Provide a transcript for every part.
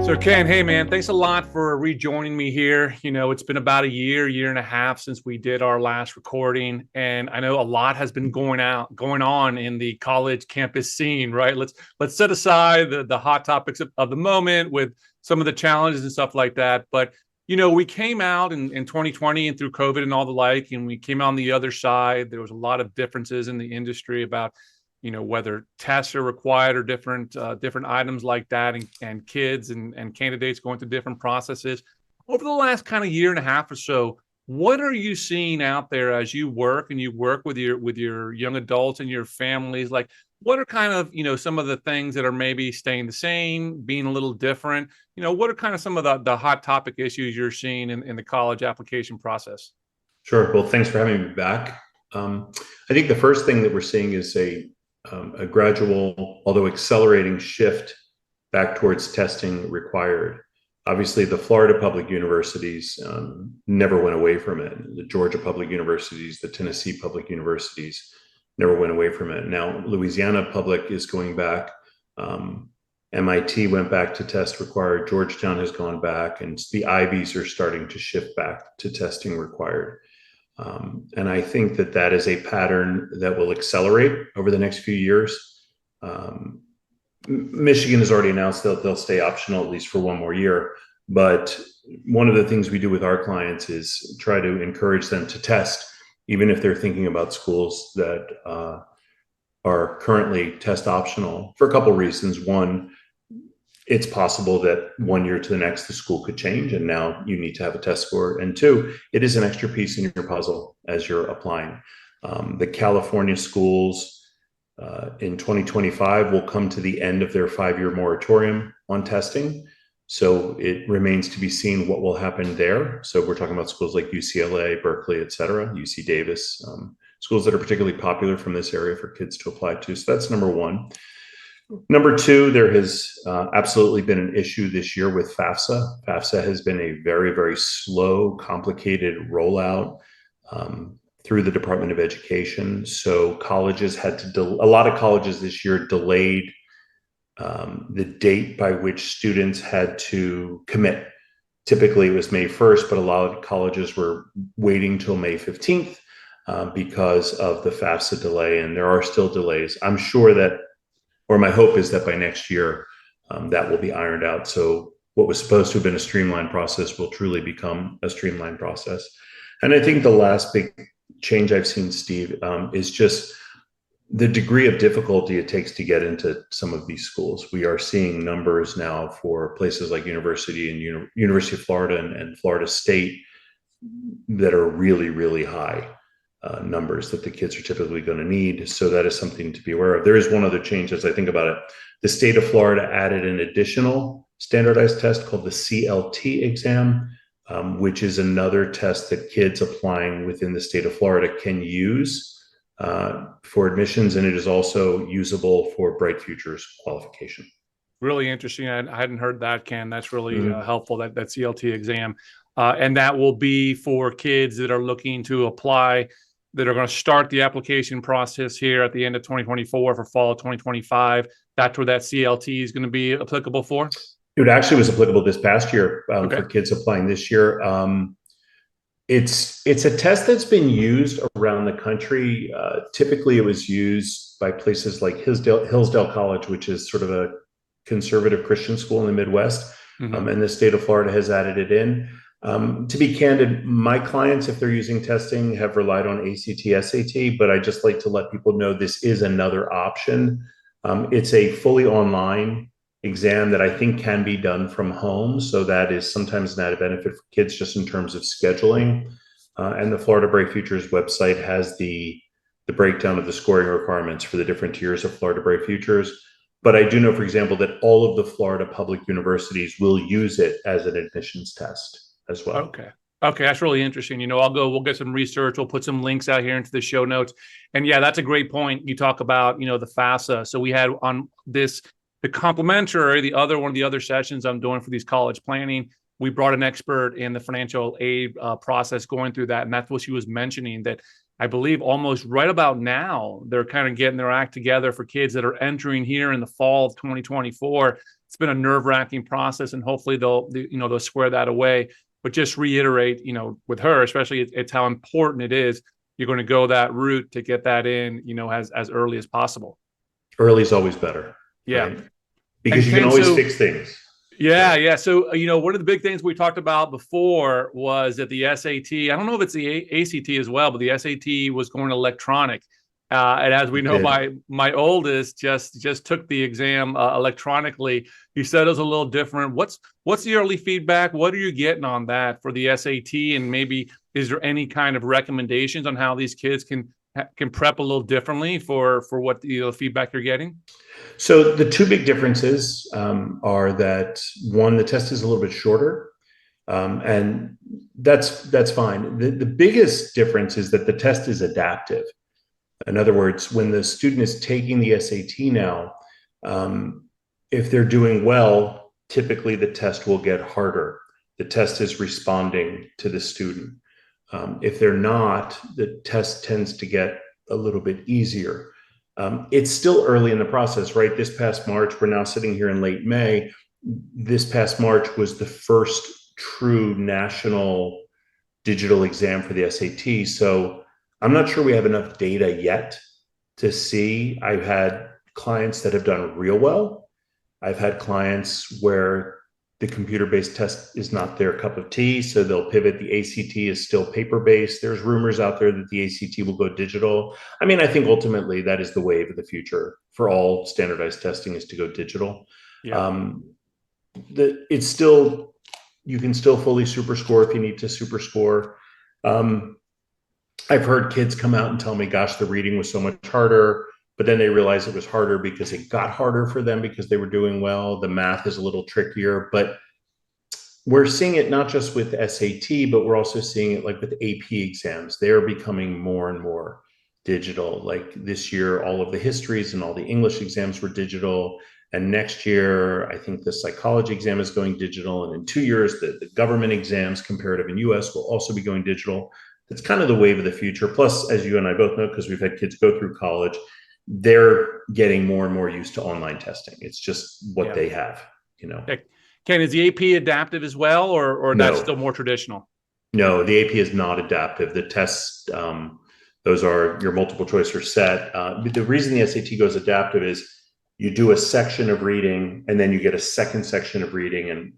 So Ken, hey man, thanks a lot for rejoining me here. It's been about a year and a half since we did our last recording, and I know a lot has been going on in the college campus scene, right? Let's set aside the hot topics of the moment with some of the challenges and stuff like that. But we came out in 2020 and through COVID and all the like, and we came out on the other side. There was a lot of differences in the industry about whether tests are required or different items like that, and kids and candidates going through different processes. Over the last kind of year and a half or so, what are you seeing out there as you work with your young adults and your families? Like, what are kind of, some of the things that are maybe staying the same, being a little different? What are kind of some of the hot topic issues you're seeing in the college application process? Sure. Well, thanks for having me back. I think the first thing that we're seeing is a gradual, although accelerating shift back towards testing required. Obviously, the Florida public universities never went away from it. The Georgia public universities, the Tennessee public universities never went away from it. Now, Louisiana public is going back. MIT went back to test required. Georgetown has gone back, and the Ivies are starting to shift back to testing required. And I think that is a pattern that will accelerate over the next few years. Michigan has already announced that they'll stay optional at least for one more year. But one of the things we do with our clients is try to encourage them to test, even if they're thinking about schools that are currently test optional, for a couple of reasons. One, it's possible that 1 year to the next, the school could change, and now you need to have a test score. And two, it is an extra piece in your puzzle as you're applying. The California schools in 2025 will come to the end of their 5-year moratorium on testing. So it remains to be seen what will happen there. So we're talking about schools like UCLA, Berkeley, et cetera, UC Davis, schools that are particularly popular from this area for kids to apply to. So that's number one. Number two, there has absolutely been an issue this year with FAFSA. FAFSA has been a very, very slow, complicated rollout through the Department of Education. So colleges had to, a lot of colleges this year delayed the date by which students had to commit. Typically it was May 1st, but a lot of colleges were waiting till May 15th because of the FAFSA delay, and there are still delays. I'm sure that, or my hope is that by next year, that will be ironed out. So what was supposed to have been a streamlined process will truly become a streamlined process. And I think the last big change I've seen, Steve, is just the degree of difficulty it takes to get into some of these schools. We are seeing numbers now for places like University of Florida and Florida State that are really, really high. Numbers that the kids are typically going to need. So that is something to be aware of. There is one other change as I think about it. The state of Florida added an additional standardized test called the CLT exam, which is another test that kids applying within the state of Florida can use for admissions, and it is also usable for Bright Futures qualification. Really interesting. I hadn't heard that, Ken. That's really helpful, that CLT exam. And that will be for kids that are looking to apply, that are going to start the application process here at the end of 2024 for fall of 2025. That's where that CLT is going to be applicable for? It actually was applicable this past year for kids applying this year. It's a test that's been used around the country. Typically, it was used by places like Hillsdale College, which is sort of a conservative Christian school in the Midwest, and the state of Florida has added it in. To be candid, my clients, if they're using testing, have relied on ACT, SAT, but I just like to let people know this is another option. It's a fully online exam that I think can be done from home. So that is sometimes an added benefit for kids just in terms of scheduling. And the Florida Bright Futures website has the breakdown of the scoring requirements for the different tiers of Florida Bright Futures. But I do know, for example, that all of the Florida public universities will use it as an admissions test as well. Okay, that's really interesting. We'll get some research. We'll put some links out here into the show notes. And yeah, that's a great point. You talk about, the FAFSA. So we had on this, the complimentary, one of the other sessions I'm doing for these college planning, we brought an expert in the financial aid process going through that. And that's what she was mentioning, that I believe almost right about now, they're kind of getting their act together for kids that are entering here in the fall of 2024. It's been a nerve-wracking process, and hopefully they'll square that away. But just reiterate, with her, especially, it's how important it is. You're going to go that route to get that in, as early as possible. Early is always better, Yeah. right? And Because you can Ken, always so fix things. yeah, Yeah. yeah. So, one of the big things we talked about before was that the SAT, I don't know if it's the ACT as well, but the SAT was going electronic. And as we It know, did. my oldest just took the exam electronically. He said it was a little different. What's the early feedback? What are you getting on that for the SAT? And maybe is there any kind of recommendations on how these kids can prep a little differently for what the feedback you're getting? So the two big differences are that one, the test is a little bit shorter, and that's fine. The biggest difference is that the test is adaptive. In other words, when the student is taking the SAT now, if they're doing well, typically the test will get harder. The test is responding to the student. If they're not, the test tends to get a little bit easier. It's still early in the process, right? This past March, we're now sitting here in late May. This past March was the first true national digital exam for the SAT. So I'm not sure we have enough data yet to see. I've had clients that have done real well. I've had clients where the computer-based test is not their cup of tea, so they'll pivot. The ACT is still paper-based. There's rumors out there that the ACT will go digital. I mean, I think ultimately that is the wave of the future for all standardized testing, is to go digital. Yeah. It's still, you can still fully super score if you need to super score. I've heard kids come out and tell me, gosh, the reading was so much harder, but then they realized it was harder because it got harder for them because they were doing well. The math is a little trickier, but we're seeing it not just with SAT, but we're also seeing it like with AP exams. They're becoming more and more digital. Like this year, all of the histories and all the English exams were digital. And next year, I think the psychology exam is going digital. And in 2 years, the government exams, comparative in US, will also be going digital. That's kind of the wave of the future. Plus, as you and I both know, because we've had kids go through college, they're getting more and more used to online testing. It's just what they have, Ken, is the AP adaptive as well, or that's No, still more traditional? no, the AP is not adaptive. The tests, those are your multiple choice or set. The reason the SAT goes adaptive is you do a section of reading and then you get a second section of reading. And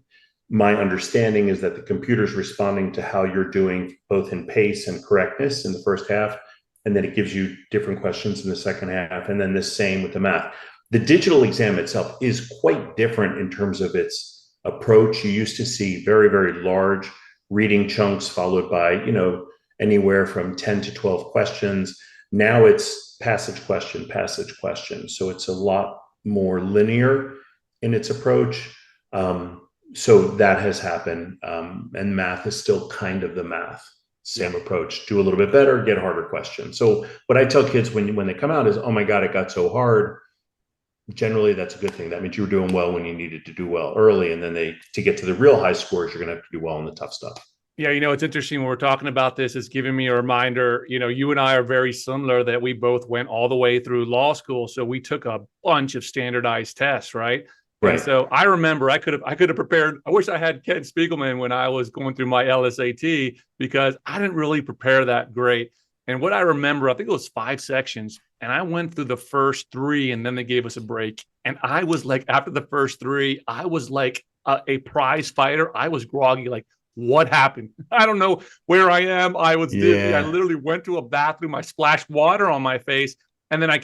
my understanding is that the computer's responding to how you're doing both in pace and correctness in the first half. And then it gives you different questions in the second half. And then the same with the math. The digital exam itself is quite different in terms of its approach. You used to see very, very large reading chunks followed by, anywhere from 10 to 12 questions. Now it's passage question, passage question. So it's a lot more linear in its approach. So that has happened. And math is still kind of the math. Same approach, do a little bit better, get harder questions. So what I tell kids when they come out is, oh my God, it got so hard. Generally, that's a good thing. That means you were doing well when you needed to do well early. And then to get to the real high scores, you're going to have to do well in the tough stuff. Yeah, it's interesting when we're talking about this, it's giving me a reminder, you and I are very similar, that we both went all the way through law school. So we took a bunch of standardized tests, right? And Right. so I remember I could have prepared. I wish I had Ken Spiegelman when I was going through my LSAT, because I didn't really prepare that great. And what I remember, I think it was 5 sections, and I went through the first 3, and then they gave us a break. And I was like, after the first 3, I was like a prize fighter. I was groggy, like, what happened? I don't know where I am. I was dizzy. I literally went to a bathroom. I splashed water on my face. And then I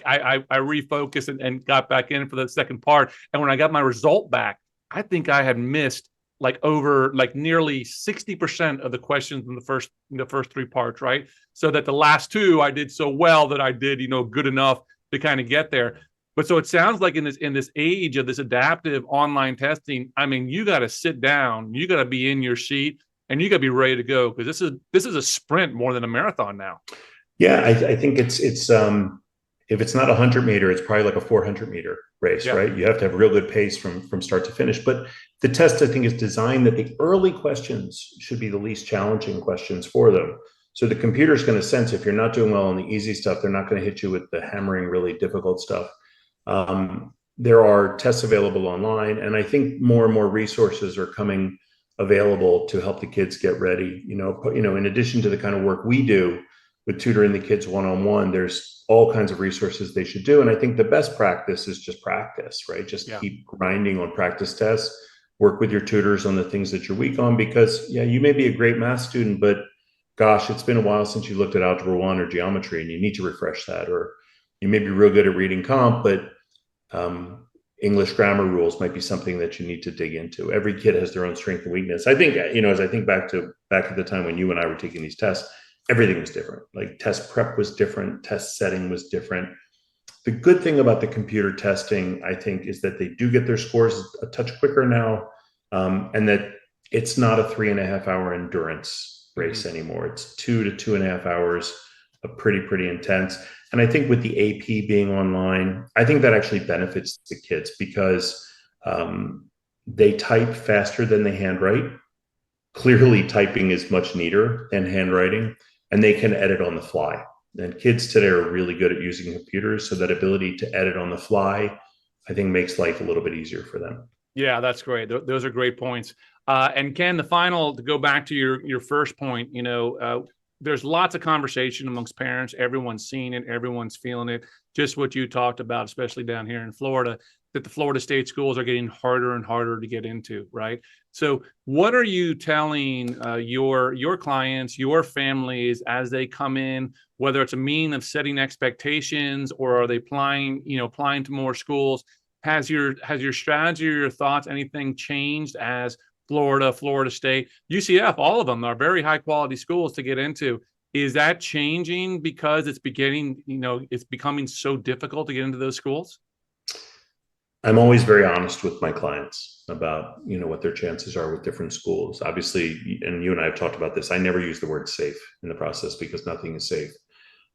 refocused and got back in for the second part. And when I got my result back, I think I had missed nearly 60% of the questions in the first 3 parts, right? So that the last 2, I did so well that I did, good enough to kind of get there. But so it sounds like in this age of this adaptive online testing, I mean, you got to sit down, you got to be in your seat, and you got to be ready to go, because this is a sprint more than a marathon now. Yeah, I think it's if it's not a 100-meter, it's probably like a 400-meter race, right? You have to have real good pace from start to finish. But the test, I think, is designed that the early questions should be the least challenging questions for them. So the computer is going to sense if you're not doing well on the easy stuff, they're not going to hit you with the hammering, really difficult stuff. There are tests available online, and I think more and more resources are coming available to help the kids get ready. In addition to the kind of work we do with tutoring the kids one-on-one, there's all kinds of resources they should do. And I think the best practice is just practice, right? Just keep grinding on practice tests, work with your tutors on the things that you're weak on, because you may be a great math student, but gosh, it's been a while since you looked at Algebra 1 or geometry, and you need to refresh that. Or you may be real good at reading comp, but English grammar rules might be something that you need to dig into. Every kid has their own strength and weakness. I think, as I think back at the time when you and I were taking these tests, everything was different. Like test prep was different, test setting was different. The good thing about the computer testing, I think, is that they do get their scores a touch quicker now, and that it's not a 3.5 hour endurance race anymore. It's 2 to 2.5 hours of pretty intense. And I think with the AP being online, I think that actually benefits the kids because they type faster than they handwrite. Clearly, typing is much neater than handwriting, and they can edit on the fly. And kids today are really good at using computers, so that ability to edit on the fly, I think, makes life a little bit easier for them. Yeah, that's great. Those are great points. And Ken, to go back to your first point, there's lots of conversation amongst parents. Everyone's seeing it. Everyone's feeling it. Just what you talked about, especially down here in Florida, that the Florida State schools are getting harder and harder to get into, right? So what are you telling your clients, your families as they come in, whether it's a mean of setting expectations or are they applying to more schools? Has your strategy or your thoughts, anything changed as Florida State, UCF, all of them are very high quality schools to get into? Is that changing because it's becoming so difficult to get into those schools? I'm always very honest with my clients about, what their chances are with different schools. Obviously, and you and I have talked about this, I never use the word safe in the process because nothing is safe.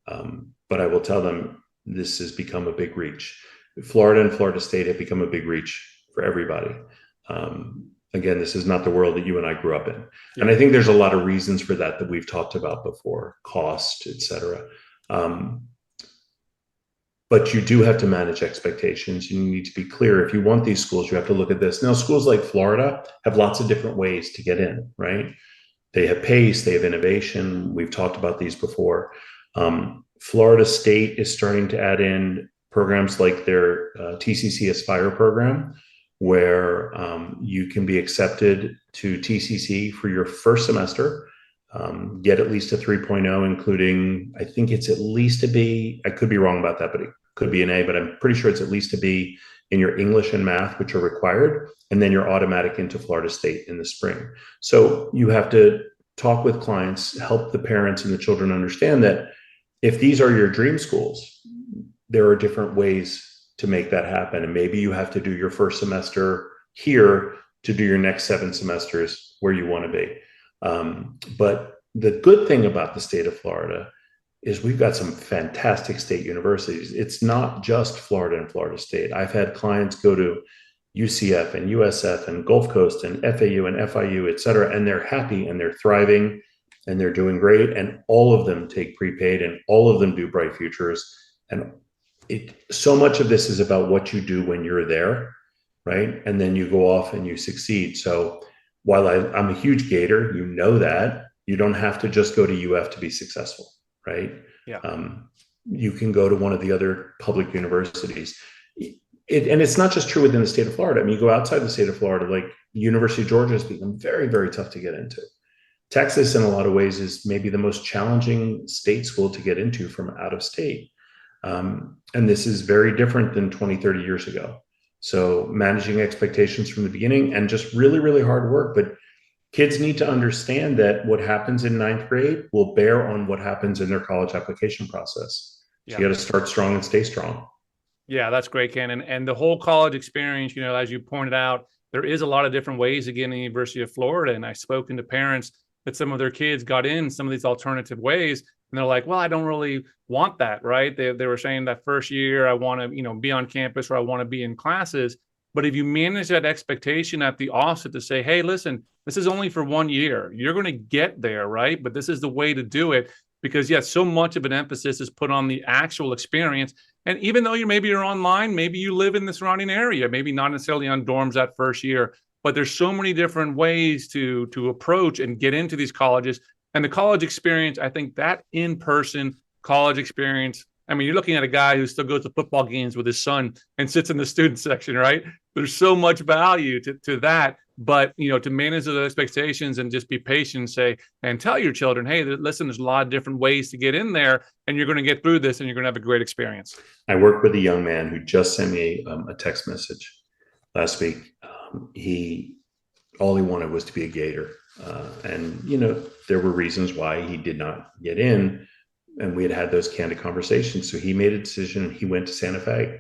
But I will tell them this has become a big reach. Florida and Florida State have become a big reach for everybody. Again, this is not the world that you and I grew up in. Yeah. And I think there's a lot of reasons for that we've talked about before, cost, et cetera. But you do have to manage expectations. You need to be clear. If you want these schools, you have to look at this. Now, schools like Florida have lots of different ways to get in, right? They have pace, they have innovation. We've talked about these before. Florida State is starting to add in programs like their TCC Aspire program, where you can be accepted to TCC for your first semester, get at least a 3.0, including, I think it's at least a B. I could be wrong about that, but it could be an A, but I'm pretty sure it's at least a B in your English and math, which are required. And then you're automatic into Florida State in the spring. So you have to talk with clients, help the parents and the children understand that if these are your dream schools, there are different ways to make that happen. And maybe you have to do your first semester here to do your next 7 semesters where you want to be. But the good thing about the state of Florida is we've got some fantastic state universities. It's not just Florida and Florida State. I've had clients go to UCF and USF and Gulf Coast and FAU and FIU, et cetera, and they're happy and they're thriving and they're doing great. And all of them take prepaid and all of them do Bright Futures. And so much of this is about what you do when you're there, right? And then you go off and you succeed. So while I'm a huge Gator, that, you don't have to just go to UF to be successful, right? Yeah. You can go to one of the other public universities. And it's not just true within the state of Florida. I mean, you go outside the state of Florida, like University of Georgia has become very, very tough to get into. Texas, in a lot of ways, is maybe the most challenging state school to get into from out of state. And this is very different than 20, 30 years ago. So managing expectations from the beginning and just really, really hard work. But kids need to understand that what happens in 9th grade will bear on what happens in their college application process. So you got to start strong and stay strong. Yeah, that's great, Ken. And the whole college experience, as you pointed out, there is a lot of different ways to get in the University of Florida. And I've spoken to parents that some of their kids got in some of these alternative ways. And they're like, well, I don't really want that, right? They were saying that first year, I want to, be on campus or I want to be in classes. But if you manage that expectation at the offset to say, hey, listen, this is only for 1 year. You're going to get there, right? But this is the way to do it because, yes, so much of an emphasis is put on the actual experience. And even though you're online, maybe you live in the surrounding area, maybe not necessarily on dorms that first year, but there's so many different ways to approach and get into these colleges. And the college experience, I think that in-person college experience, I mean, you're looking at a guy who still goes to football games with his son and sits in the student section, right? There's so much value to that. But, to manage those expectations and just be patient and say, and tell your children, hey, listen, there's a lot of different ways to get in there and you're going to get through this and you're going to have a great experience. I worked with a young man who just sent me a text message last week. All he wanted was to be a Gator. And there were reasons why he did not get in. And we had those candid conversations. So he made a decision and he went to Santa Fe.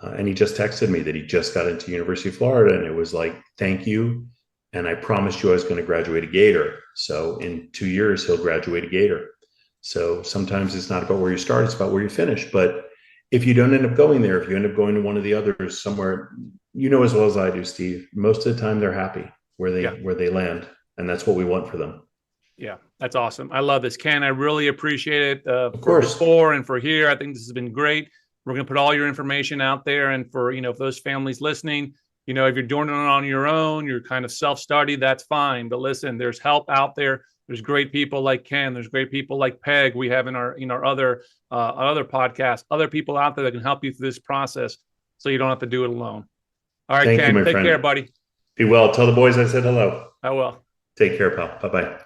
And he just texted me that he just got into University of Florida. And it was like, thank you. And I promised you I was going to graduate a Gator. So in 2 years, he'll graduate a Gator. So sometimes it's not about where you start, it's about where you finish. But if you don't end up going there, if you end up going to one of the others somewhere, as well as I do, Steve, most of the time they're happy where they land. And that's what we want for them. Yeah, that's awesome. I love this, Ken. I really appreciate it of course. Before and for here. I think this has been great. We're going to put all your information out there. And for, for those families listening, if you're doing it on your own, you're kind of self-study, that's fine. But listen, there's help out there. There's great people like Ken. There's great people like Peg. We have in our other podcasts, other people out there that can help you through this process so you don't have to do it alone. All right, Ken, take care, buddy. Be well. Tell the boys I said hello. I will. Take care, pal. Bye-bye.